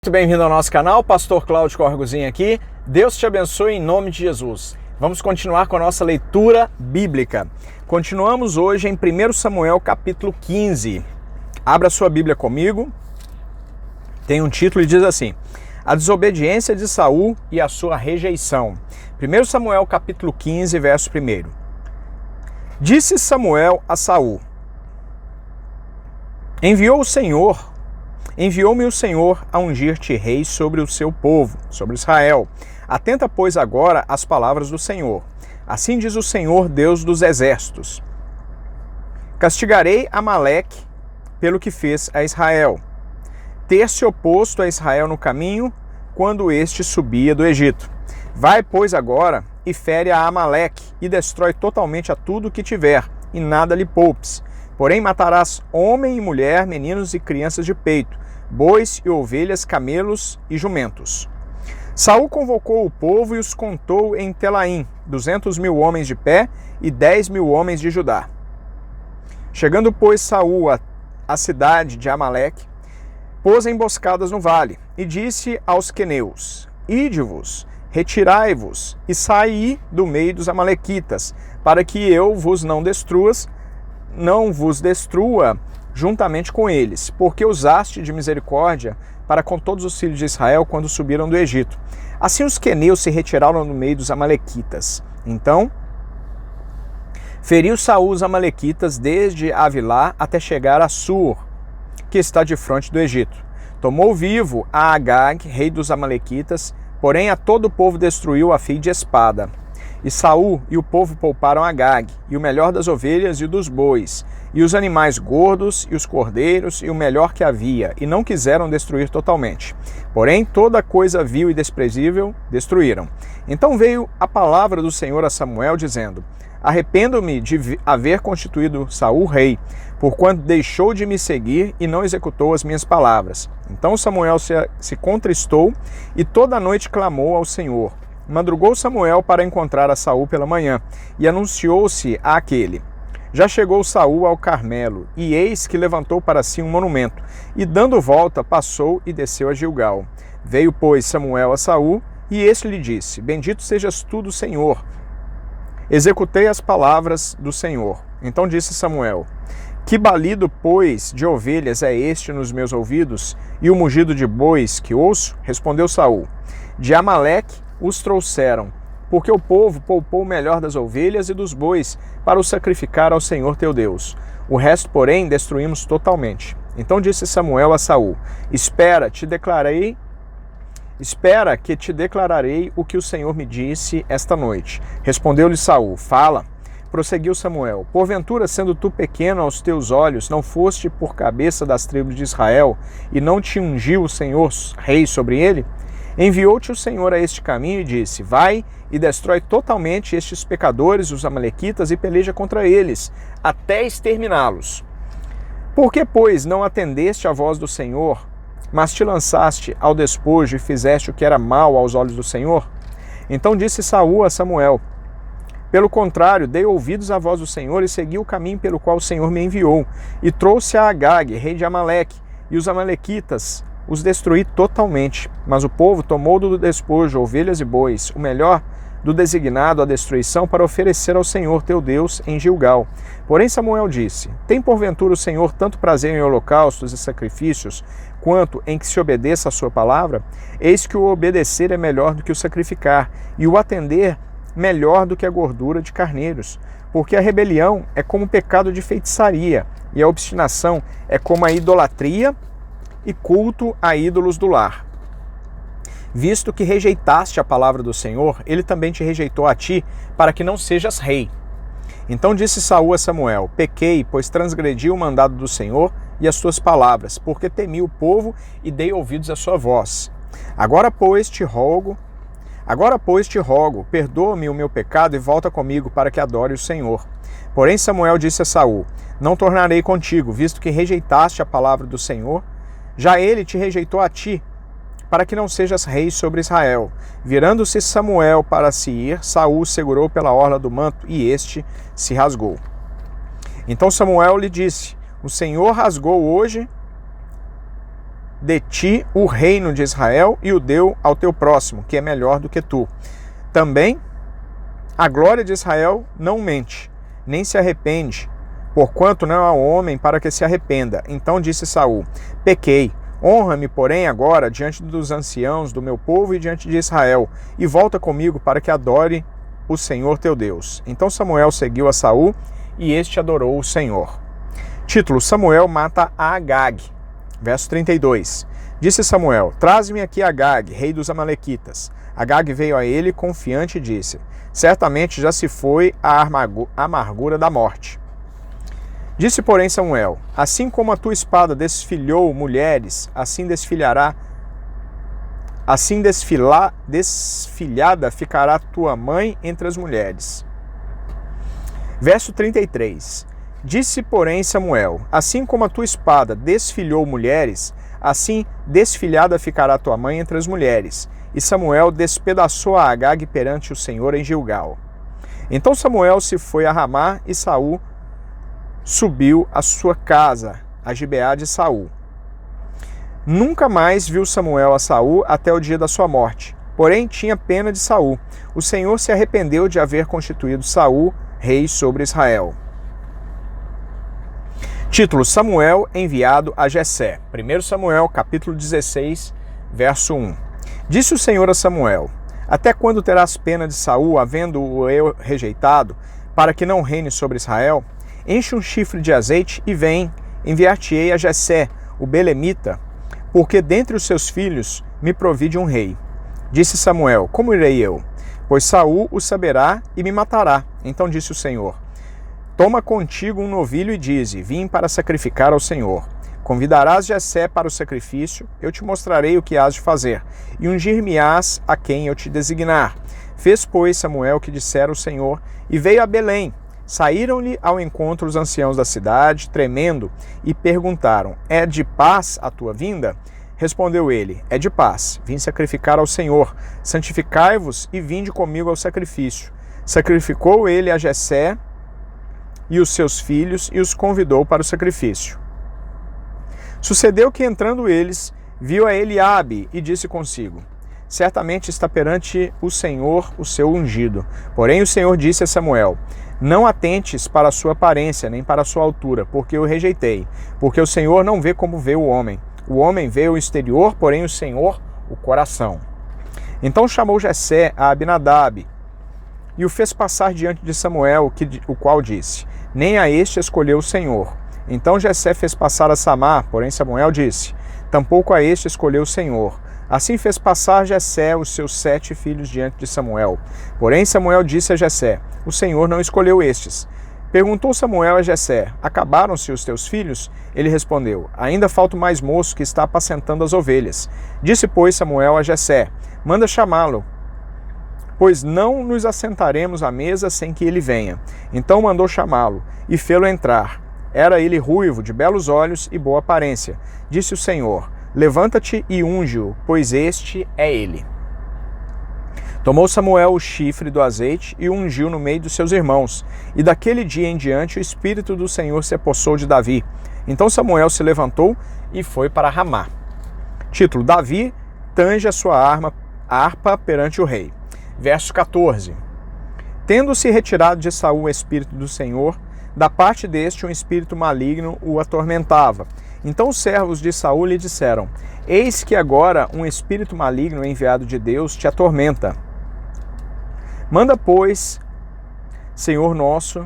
Muito bem-vindo ao nosso canal, Pastor Cláudio Corgozinho aqui. Deus te abençoe em nome de Jesus. Vamos continuar com a nossa leitura bíblica. Continuamos hoje em 1 Samuel capítulo 15. Abra sua Bíblia comigo. Tem um título e diz assim: A desobediência de Saul e a sua rejeição. 1 Samuel capítulo 15, verso 1. Disse Samuel a Saul: Enviou-me o Senhor a ungir-te rei sobre o seu povo, sobre Israel. Atenta, pois, agora às palavras do Senhor. Assim diz o Senhor, Deus dos exércitos: Castigarei Amaleque pelo que fez a Israel, ter se oposto a Israel no caminho, quando este subia do Egito. Vai, pois, agora e fere a Amaleque, e destrói totalmente a tudo que tiver, e nada lhe poupes. Porém matarás homem e mulher, meninos e crianças de peito, bois e ovelhas, camelos e jumentos. Saul convocou o povo e os contou em Telaim, 200.000 homens de pé e 10.000 homens de Judá. Chegando, pois, Saul à cidade de Amaleque, pôs emboscadas no vale, e disse aos queneus: Ide-vos, retirai-vos, e saí do meio dos amalequitas, para que eu vos não vos destrua juntamente com eles, porque usaste de misericórdia para com todos os filhos de Israel quando subiram do Egito. Assim os queneus se retiraram no meio dos amalequitas. Então feriu Saul os amalequitas desde Avilá até chegar a Sur, que está de frente do Egito. Tomou vivo a Agag, rei dos amalequitas, porém a todo o povo destruiu a fio de espada. E Saul e o povo pouparam Agag, e o melhor das ovelhas e dos bois, e os animais gordos e os cordeiros, e o melhor que havia, e não quiseram destruir totalmente. Porém, toda coisa vil e desprezível destruíram. Então veio a palavra do Senhor a Samuel, dizendo: Arrependo-me de haver constituído Saul rei, porquanto deixou de me seguir e não executou as minhas palavras. Então Samuel se contristou e toda a noite clamou ao Senhor. Madrugou Samuel para encontrar a Saul pela manhã, e anunciou-se àquele: Já chegou Saul ao Carmelo, e eis que levantou para si um monumento, e dando volta passou e desceu a Gilgal. Veio, pois, Samuel a Saul, e este lhe disse: Bendito sejas tu do Senhor. Executei as palavras do Senhor. Então disse Samuel: Que balido, pois, de ovelhas é este nos meus ouvidos, e o mugido de bois que ouço? Respondeu Saul: De Amaleque os trouxeram, porque o povo poupou o melhor das ovelhas e dos bois para o sacrificar ao Senhor teu Deus. O resto, porém, destruímos totalmente. Então disse Samuel a Saul: Espera que te declararei o que o Senhor me disse esta noite. Respondeu-lhe Saul: Fala. Prosseguiu Samuel: Porventura, sendo tu pequeno aos teus olhos, não foste por cabeça das tribos de Israel, e não te ungiu o Senhor rei sobre ele? Enviou-te o Senhor a este caminho e disse: Vai e destrói totalmente estes pecadores, os amalequitas, e peleja contra eles, até exterminá-los. Por que, pois, não atendeste à voz do Senhor, mas te lançaste ao despojo e fizeste o que era mal aos olhos do Senhor? Então disse Saul a Samuel: Pelo contrário, dei ouvidos à voz do Senhor e segui o caminho pelo qual o Senhor me enviou, e trouxe a Agag, rei de Amaleque, e os amalequitas os destruí totalmente. Mas o povo tomou do despojo ovelhas e bois, o melhor do designado à destruição, para oferecer ao Senhor teu Deus em Gilgal. Porém Samuel disse: Tem porventura o Senhor tanto prazer em holocaustos e sacrifícios, quanto em que se obedeça a sua palavra? Eis que o obedecer é melhor do que o sacrificar, e o atender melhor do que a gordura de carneiros. Porque a rebelião é como o pecado de feitiçaria, e a obstinação é como a idolatria e culto a ídolos do lar. Visto que rejeitaste a palavra do Senhor, ele também te rejeitou a ti, para que não sejas rei. Então disse Saul a Samuel: Pequei, pois transgredi o mandado do Senhor e as tuas palavras, porque temi o povo e dei ouvidos à sua voz. Agora, pois, te rogo, perdoa-me o meu pecado e volta comigo para que adore o Senhor. Porém Samuel disse a Saul: Não tornarei contigo, visto que rejeitaste a palavra do Senhor. Já ele te rejeitou a ti, para que não sejas rei sobre Israel. Virando-se Samuel para se ir, Saul segurou pela orla do manto, e este se rasgou. Então Samuel lhe disse: O Senhor rasgou hoje de ti o reino de Israel e o deu ao teu próximo, que é melhor do que tu. Também a glória de Israel não mente, nem se arrepende, porquanto não há homem para que se arrependa. Então disse Saul: pequei. Honra-me, porém, agora diante dos anciãos do meu povo e diante de Israel, e volta comigo para que adore o Senhor teu Deus. Então Samuel seguiu a Saul, e este adorou o Senhor. Título: Samuel mata a Agag. Verso 32. Disse Samuel: traze-me aqui Agag, rei dos amalequitas. Agag veio a ele confiante e disse: certamente já se foi a amargura da morte. Disse, porém, Samuel: assim como a tua espada desfilhou mulheres, desfilhada ficará tua mãe entre as mulheres. Verso 33. Disse, porém, Samuel: assim como a tua espada desfilhou mulheres, assim desfilhada ficará tua mãe entre as mulheres. E Samuel despedaçou a Agag perante o Senhor em Gilgal. Então Samuel se foi a Ramá, e Saul subiu à sua casa, a Gibeá de Saul. Nunca mais viu Samuel a Saul até o dia da sua morte, porém tinha pena de Saul. O Senhor se arrependeu de haver constituído Saul rei sobre Israel. Título: Samuel enviado a Jessé. 1 Samuel, capítulo 16, verso 1. Disse o Senhor a Samuel: até quando terás pena de Saul, havendo-o eu rejeitado, para que não reine sobre Israel? Enche um chifre de azeite e vem, enviar-te-ei a Jessé, o belemita, porque dentre os seus filhos me provide um rei. Disse Samuel: como irei eu? Pois Saul o saberá e me matará. Então disse o Senhor: toma contigo um novilho e dize: vim para sacrificar ao Senhor. Convidarás Jessé para o sacrifício, eu te mostrarei o que hás de fazer, e ungir-me-ás a quem eu te designar. Fez, pois, Samuel o que dissera o Senhor, e veio a Belém. Saíram-lhe ao encontro os anciãos da cidade, tremendo, e perguntaram: é de paz a tua vinda? Respondeu ele: é de paz, vim sacrificar ao Senhor. Santificai-vos e vinde comigo ao sacrifício. Sacrificou ele a Jessé e os seus filhos, e os convidou para o sacrifício. Sucedeu que, entrando eles, viu a Eliabe, e disse consigo: certamente está perante o Senhor o seu ungido. Porém o Senhor disse a Samuel: não atentes para a sua aparência, nem para a sua altura, porque eu rejeitei. Porque o Senhor não vê como vê o homem. O homem vê o exterior, porém o Senhor o coração. Então chamou Jessé a Abinadab, e o fez passar diante de Samuel, o qual disse: nem a este escolheu o Senhor. Então Jessé fez passar a Samar, porém Samuel disse: tampouco a este escolheu o Senhor. Assim fez passar Jessé os seus 7 filhos diante de Samuel. Porém Samuel disse a Jessé: o Senhor não escolheu estes. Perguntou Samuel a Jessé: acabaram-se os teus filhos? Ele respondeu: ainda falta mais moço que está apacentando as ovelhas. Disse, pois, Samuel a Jessé: manda chamá-lo, pois não nos assentaremos à mesa sem que ele venha. Então mandou chamá-lo, e fê-lo entrar. Era ele ruivo, de belos olhos e boa aparência. Disse o Senhor: levanta-te e unge-o, pois este é ele. Tomou Samuel o chifre do azeite e o ungiu no meio dos seus irmãos. E daquele dia em diante o Espírito do Senhor se apossou de Davi. Então Samuel se levantou e foi para Ramá. Título: Davi tange a sua harpa perante o rei. Verso 14. Tendo-se retirado de Saul o Espírito do Senhor, da parte deste um espírito maligno o atormentava. Então os servos de Saul lhe disseram: eis que agora um espírito maligno enviado de Deus te atormenta. Manda, pois, Senhor nosso,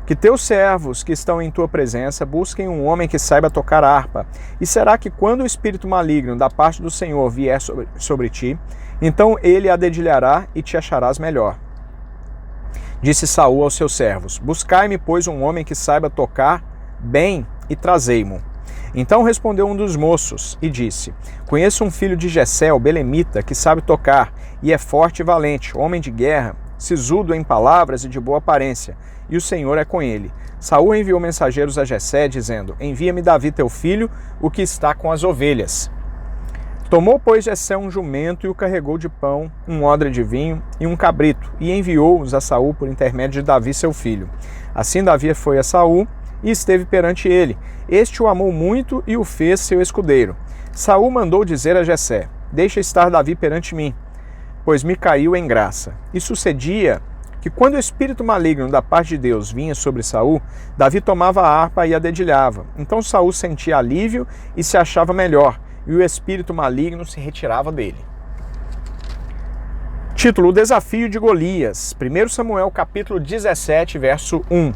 que teus servos que estão em tua presença busquem um homem que saiba tocar harpa. E será que quando o espírito maligno da parte do Senhor vier sobre ti, então ele a dedilhará e te acharás melhor. Disse Saul aos seus servos: buscai-me, pois, um homem que saiba tocar bem e trazei-mo. Então respondeu um dos moços e disse: conheço um filho de Jessé, o belemita, que sabe tocar, e é forte e valente, homem de guerra, sisudo em palavras e de boa aparência, e o Senhor é com ele. Saul enviou mensageiros a Jessé, dizendo: envia-me Davi teu filho, o que está com as ovelhas. Tomou, pois, Jessé um jumento e o carregou de pão, um odre de vinho e um cabrito, e enviou-os a Saul por intermédio de Davi seu filho. Assim Davi foi a Saul e esteve perante ele. Este o amou muito e o fez seu escudeiro. Saul mandou dizer a Jessé: deixa estar Davi perante mim, pois me caiu em graça. E sucedia que quando o espírito maligno da parte de Deus vinha sobre Saul, Davi tomava a harpa e a dedilhava. Então Saul sentia alívio e se achava melhor, e o espírito maligno se retirava dele. Título: O desafio de Golias. 1 Samuel capítulo 17, verso 1.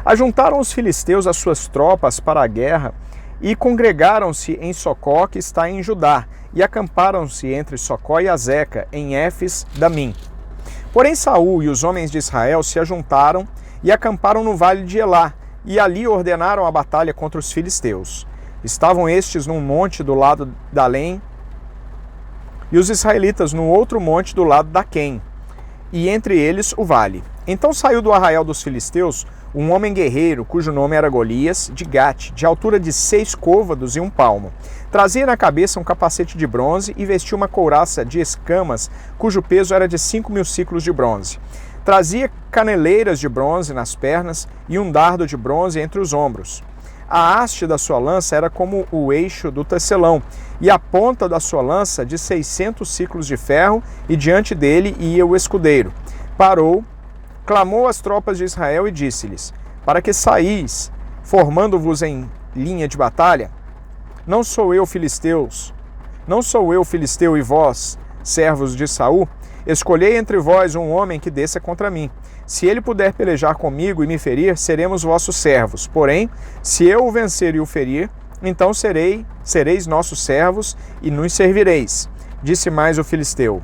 Ajuntaram os filisteus as suas tropas para a guerra e congregaram-se em Socó, que está em Judá, e acamparam-se entre Socó e Azeca, em Éfes-Damim. Porém Saul e os homens de Israel se ajuntaram e acamparam no vale de Elá, e ali ordenaram a batalha contra os filisteus. Estavam estes num monte do lado da Além, e os israelitas no outro monte do lado da Quém, e entre eles o vale. Então saiu do arraial dos filisteus um homem guerreiro, cujo nome era Golias, de Gate, de altura de 6 côvados e 1 palmo. Trazia na cabeça um capacete de bronze e vestia uma couraça de escamas, cujo peso era de 5.000 siclos de bronze. Trazia caneleiras de bronze nas pernas e um dardo de bronze entre os ombros. A haste da sua lança era como o eixo do tecelão, e a ponta da sua lança de 600 siclos de ferro, e diante dele ia o escudeiro. Parou, clamou às tropas de Israel e disse-lhes: para que saís, formando-vos em linha de batalha? Não sou eu filisteu e vós, servos de Saul? Escolhei entre vós um homem que desça contra mim. Se ele puder pelejar comigo e me ferir, seremos vossos servos. Porém, se eu o vencer e o ferir, então sereis nossos servos e nos servireis. Disse mais o filisteu: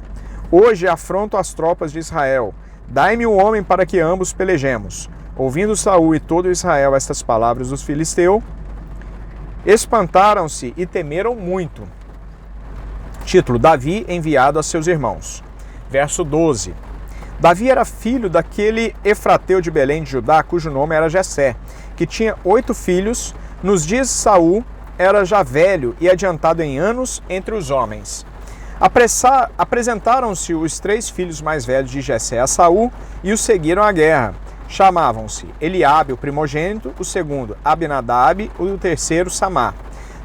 hoje afronto as tropas de Israel. Dai-me um homem para que ambos pelejemos. Ouvindo Saul e todo Israel estas palavras dos filisteus, espantaram-se e temeram muito. Título: Davi enviado a seus irmãos. Verso 12. Davi era filho daquele Efrateu de Belém de Judá, cujo nome era Jessé, que tinha 8 filhos. Nos dias de Saul era já velho e adiantado em anos entre os homens. Apresentaram-se os 3 filhos mais velhos de Jessé a Saul e os seguiram à guerra. Chamavam-se Eliabe, o primogênito, o segundo Abinadab, o terceiro Samá.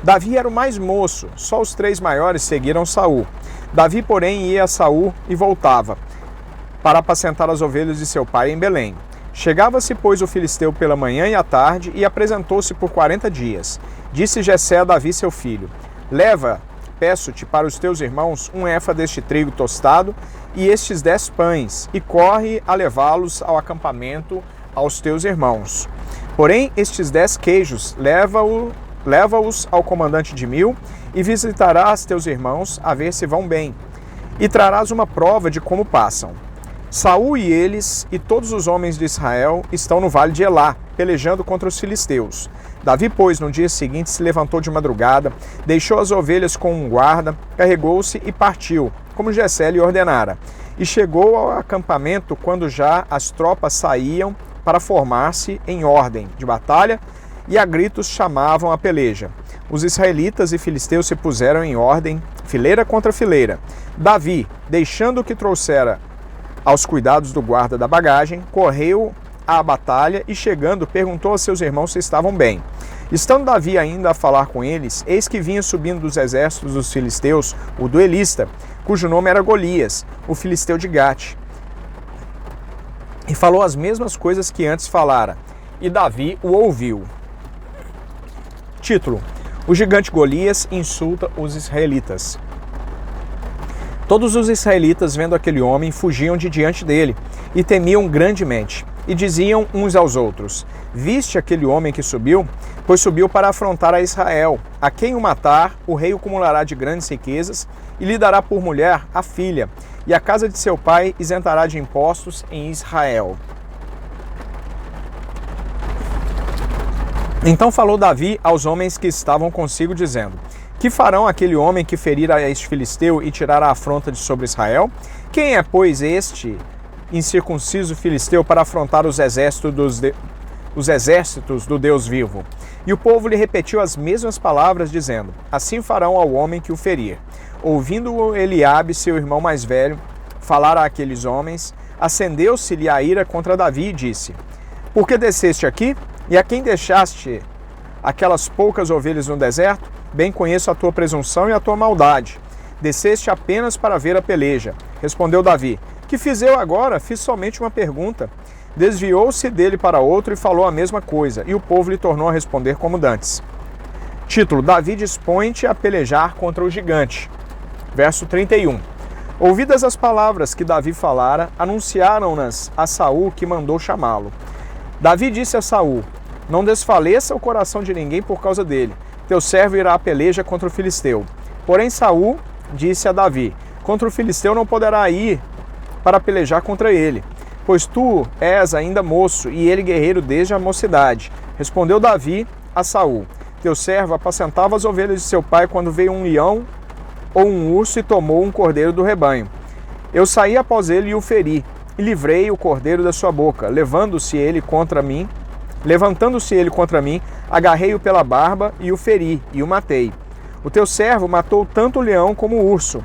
Davi era o mais moço, só os 3 maiores seguiram Saul. Davi, porém, ia a Saul e voltava para apacentar as ovelhas de seu pai em Belém. Chegava-se, pois, o filisteu pela manhã e à tarde, e apresentou-se por 40 dias. Disse Jessé a Davi, seu filho: leva, peço-te, para os teus irmãos 1 efa deste trigo tostado e estes 10 pães, e corre a levá-los ao acampamento aos teus irmãos. Porém, estes 10 queijos, leva-os ao comandante de 1000, e visitarás teus irmãos, a ver se vão bem, e trarás uma prova de como passam. Saul e eles e todos os homens de Israel estão no vale de Elá, pelejando contra os filisteus. Davi, pois, no dia seguinte se levantou de madrugada, deixou as ovelhas com um guarda, carregou-se e partiu, como Jessé lhe ordenara. E chegou ao acampamento quando já as tropas saíam para formar-se em ordem de batalha, e a gritos chamavam a peleja. Os israelitas e filisteus se puseram em ordem, fileira contra fileira. Davi, deixando o que trouxera aos cuidados do guarda da bagagem, correu à batalha e, chegando, perguntou a seus irmãos se estavam bem. Estando Davi ainda a falar com eles, eis que vinha subindo dos exércitos dos filisteus o duelista, cujo nome era Golias, o filisteu de Gate. E falou as mesmas coisas que antes falara, e Davi o ouviu. Título: O gigante Golias insulta os israelitas. Todos os israelitas, vendo aquele homem, fugiam de diante dele e temiam grandemente. E diziam uns aos outros: viste aquele homem que subiu? Pois subiu para afrontar a Israel. A quem o matar, o rei o acumulará de grandes riquezas e lhe dará por mulher a filha, e a casa de seu pai isentará de impostos em Israel. Então falou Davi aos homens que estavam consigo, dizendo: que farão aquele homem que ferir a este filisteu e tirar a afronta de sobre Israel? Quem é, pois, este incircunciso filisteu para afrontar os exércitos do Deus vivo? E o povo lhe repetiu as mesmas palavras, dizendo: assim farão ao homem que o ferir. Ouvindo Eliabe, seu irmão mais velho, falar àqueles homens, acendeu-se-lhe a ira contra Davi e disse: por que desceste aqui? E a quem deixaste aquelas poucas ovelhas no deserto? Bem conheço a tua presunção e a tua maldade. Desceste apenas para ver a peleja. Respondeu Davi: que fiz eu agora? Fiz somente uma pergunta. Desviou-se dele para outro e falou a mesma coisa, e o povo lhe tornou a responder como dantes. Título: Davi dispõe-te a pelejar contra o gigante. Verso 31. Ouvidas as palavras que Davi falara, anunciaram-nas a Saul, que mandou chamá-lo. Davi disse a Saul: não desfaleça o coração de ninguém por causa dele. Teu servo irá à peleja contra o filisteu. Porém Saul disse a Davi: contra o filisteu não poderá ir para pelejar contra ele, pois tu és ainda moço e ele guerreiro desde a mocidade. Respondeu Davi a Saul: teu servo apacentava as ovelhas de seu pai quando veio um leão ou um urso e tomou um cordeiro do rebanho. Eu saí após ele e o feri, e livrei o cordeiro da sua boca. Levantando-se ele contra mim, agarrei-o pela barba e o feri, e o matei. O teu servo matou tanto o leão como o urso.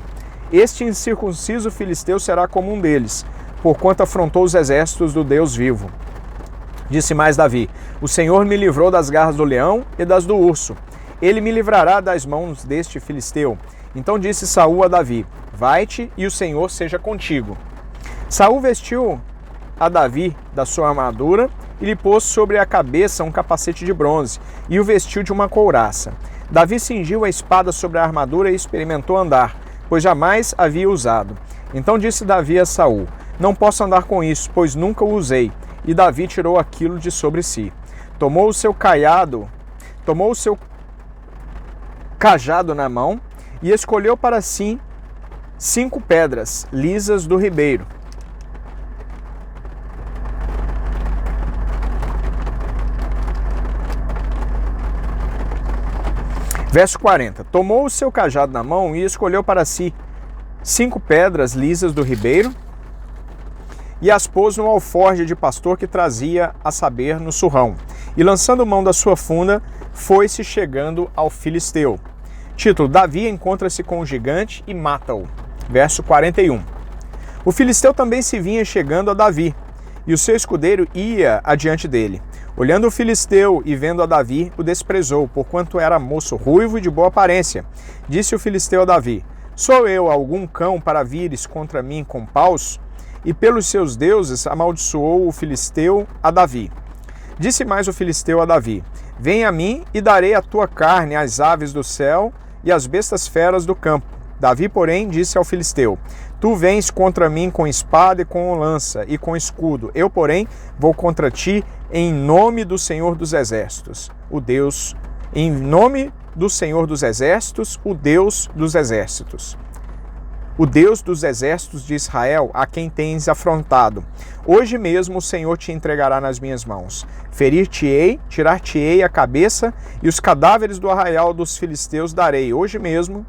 Este incircunciso filisteu será como um deles, porquanto afrontou os exércitos do Deus vivo. Disse mais Davi: o Senhor me livrou das garras do leão e das do urso. Ele me livrará das mãos deste filisteu. Então disse Saul a Davi: vai-te e o Senhor seja contigo. Saul vestiu a Davi da sua armadura e lhe pôs sobre a cabeça um capacete de bronze e o vestiu de uma couraça. Davi cingiu a espada sobre a armadura e experimentou andar, pois jamais havia usado. Então disse Davi a Saul: não posso andar com isso, pois nunca o usei. E Davi tirou aquilo de sobre si. Tomou o seu cajado na mão e escolheu para si 5 pedras lisas do ribeiro. Verso 40. Tomou o seu cajado na mão e escolheu para si 5 pedras lisas do ribeiro e as pôs no alforje de pastor que trazia, a saber, no surrão. E lançando mão da sua funda, foi-se chegando ao filisteu. Título: Davi encontra-se com o gigante e mata-o. Verso 41. O filisteu também se vinha chegando a Davi, e o seu escudeiro ia adiante dele. Olhando o filisteu e vendo a Davi, o desprezou, porquanto era moço ruivo e de boa aparência. Disse o filisteu a Davi: sou eu algum cão para vires contra mim com paus? E pelos seus deuses amaldiçoou o filisteu a Davi. Disse mais o filisteu a Davi: vem a mim e darei a tua carne às aves do céu e às bestas feras do campo. Davi, porém, disse ao filisteu: tu vens contra mim com espada e com lança e com escudo. Eu, porém, vou contra ti em nome do Senhor dos Exércitos, o Deus dos exércitos de Israel, a quem tens afrontado. Hoje mesmo o Senhor te entregará nas minhas mãos. Ferir-te-ei, tirar-te-ei a cabeça, e os cadáveres do arraial dos filisteus darei hoje mesmo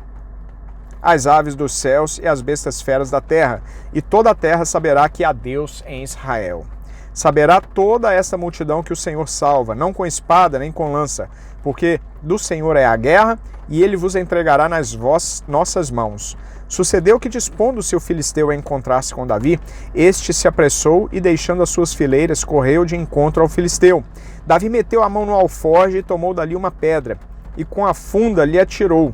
às aves dos céus e às bestas feras da terra, e toda a terra saberá que há Deus em Israel. Saberá toda esta multidão que o Senhor salva, não com espada nem com lança, porque do Senhor é a guerra, e ele vos entregará nas nossas mãos. Sucedeu que, dispondo-se o filisteu a encontrar-se com Davi, este se apressou e, deixando as suas fileiras, correu de encontro ao filisteu. Davi meteu a mão no alforje e tomou dali uma pedra, e com a funda lhe atirou.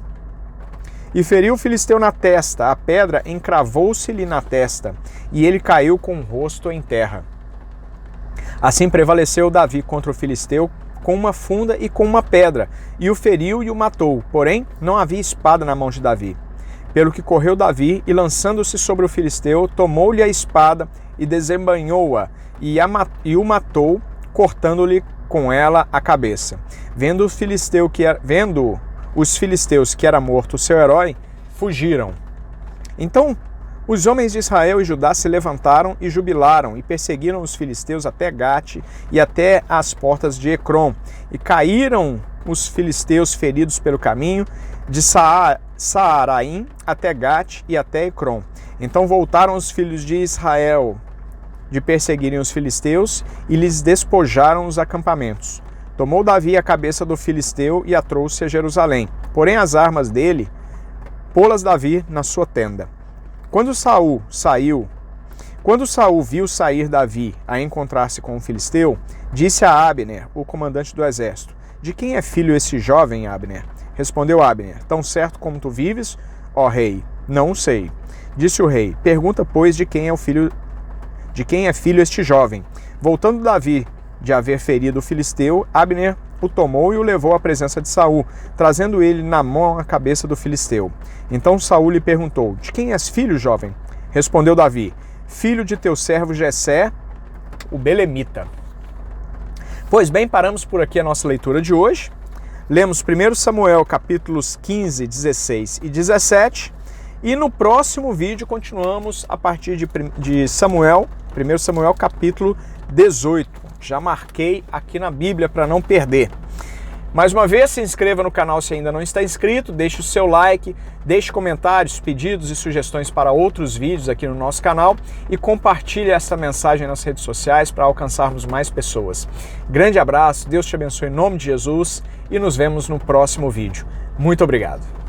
E feriu o filisteu na testa, a pedra encravou-se-lhe na testa, e ele caiu com o rosto em terra. Assim prevaleceu Davi contra o filisteu com uma funda e com uma pedra, e o feriu e o matou, porém não havia espada na mão de Davi. Pelo que correu Davi, e lançando-se sobre o filisteu, tomou-lhe a espada e desembainhou-a, e o matou, cortando-lhe com ela a cabeça. Vendo os filisteus que era morto o seu herói, fugiram. Então os homens de Israel e Judá se levantaram e jubilaram, e perseguiram os filisteus até Gate e até as portas de Ecrom. E caíram os filisteus feridos pelo caminho, de Saaraim até Gate e até Ecrom. Então voltaram os filhos de Israel de perseguirem os filisteus e lhes despojaram os acampamentos. Tomou Davi a cabeça do filisteu e a trouxe a Jerusalém. Porém as armas dele, pô-las Davi na sua tenda. Quando Saul viu sair Davi a encontrar-se com o filisteu, disse a Abner, o comandante do exército: de quem é filho esse jovem, Abner? Respondeu Abner: Tão certo como tu vives, ó rei, não o sei. Disse o rei: Pergunta, pois, de quem é filho este jovem. Voltando Davi de haver ferido o filisteu, Abner o tomou e o levou à presença de Saul, trazendo ele na mão a cabeça do filisteu. Então Saul lhe perguntou: De quem és filho, jovem? Respondeu Davi: Filho de teu servo Jessé, o belemita. Pois bem, paramos por aqui a nossa leitura de hoje. Lemos 1 Samuel capítulos 15, 16 e 17. E no próximo vídeo continuamos a partir de Samuel, 1 Samuel capítulo 18. Já marquei aqui na Bíblia para não perder. Mais uma vez, se inscreva no canal se ainda não está inscrito, deixe o seu like, deixe comentários, pedidos e sugestões para outros vídeos aqui no nosso canal e compartilhe essa mensagem nas redes sociais para alcançarmos mais pessoas. Grande abraço, Deus te abençoe em nome de Jesus e nos vemos no próximo vídeo. Muito obrigado.